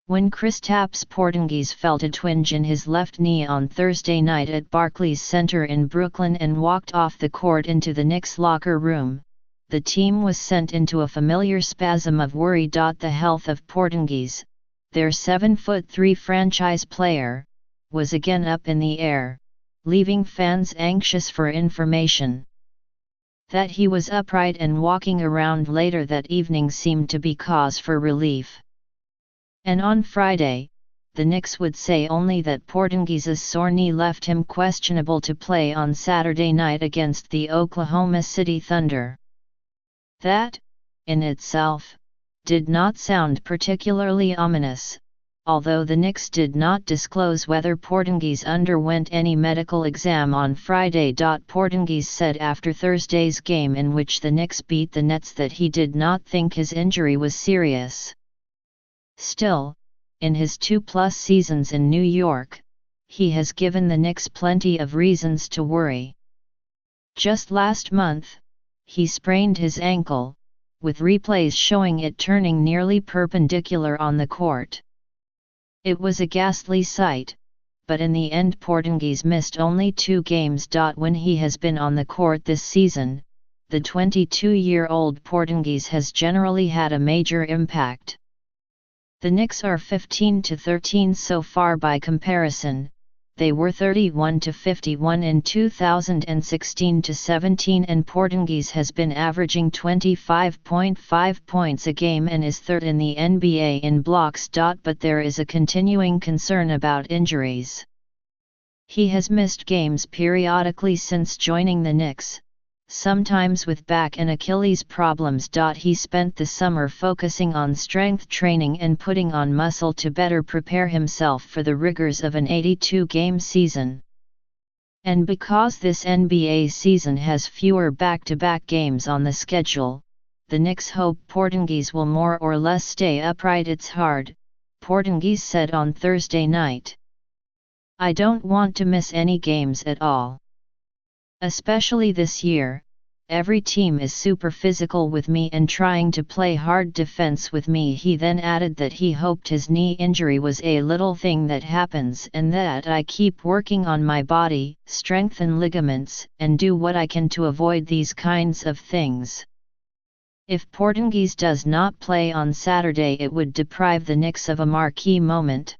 When Kristaps Porzingis felt a twinge in his left knee on Thursday night at Barclays Center in Brooklyn and walked off the court into the Knicks locker room, the team was sent into a familiar spasm of worry. The health of Porzingis, their 7'3" franchise player, was again up in the air, leaving fans anxious for information. That he was upright and walking around later that evening seemed to be cause for relief. And on Friday, the Knicks would say only that Porzingis' sore knee left him questionable to play on Saturday night against the Oklahoma City Thunder. That, in itself, did not sound particularly ominous, although the Knicks did not disclose whether Porzingis underwent any medical exam on Friday. Porzingis said after Thursday's game in which the Knicks beat the Nets that he did not think his injury was serious. Still, in his 2+ seasons in New York, he has given the Knicks plenty of reasons to worry. Just last month, he sprained his ankle, with replays showing it turning nearly perpendicular on the court. It was a ghastly sight, but in the end Porzingis missed only 2 games. When he has been on the court this season, the 22-year-old Porzingis has generally had a major impact. The Knicks are 15-13 so far by comparison. They were 31-51 in 2016-17 and Porzingis has been averaging 25.5 points a game and is third in the NBA in blocks. But there is a continuing concern about injuries. He has missed games periodically since joining the Knicks, sometimes with back and Achilles problems. He spent the summer focusing on strength training and putting on muscle to better prepare himself for the rigors of an 82-game season. And because this NBA season has fewer back-to-back games on the schedule, the Knicks hope Porzingis will more or less stay upright. It's hard, Porzingis said on Thursday night. I don't want to miss any games at all. Especially this year, every team is super physical with me and trying to play hard defense with me. He then added that he hoped his knee injury was a little thing that happens and that I keep working on my body, strengthen ligaments, and do what I can to avoid these kinds of things. If Porzingis does not play on Saturday, it would deprive the Knicks of a marquee moment.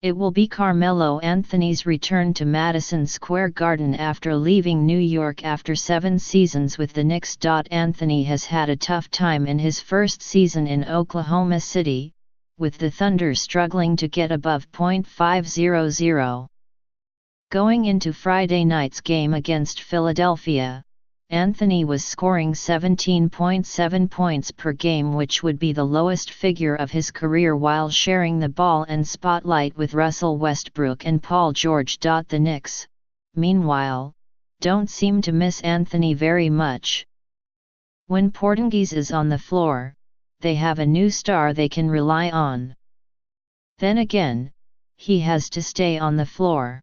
It will be Carmelo Anthony's return to Madison Square Garden after leaving New York after 7 seasons with the Knicks. Anthony has had a tough time in his first season in Oklahoma City, with the Thunder struggling to get above .500. Going into Friday night's game against Philadelphia, Anthony was scoring 17.7 points per game, which would be the lowest figure of his career, while sharing the ball and spotlight with Russell Westbrook and Paul George. The Knicks, meanwhile, don't seem to miss Anthony very much. When Porzingis is on the floor, they have a new star they can rely on. Then again, he has to stay on the floor.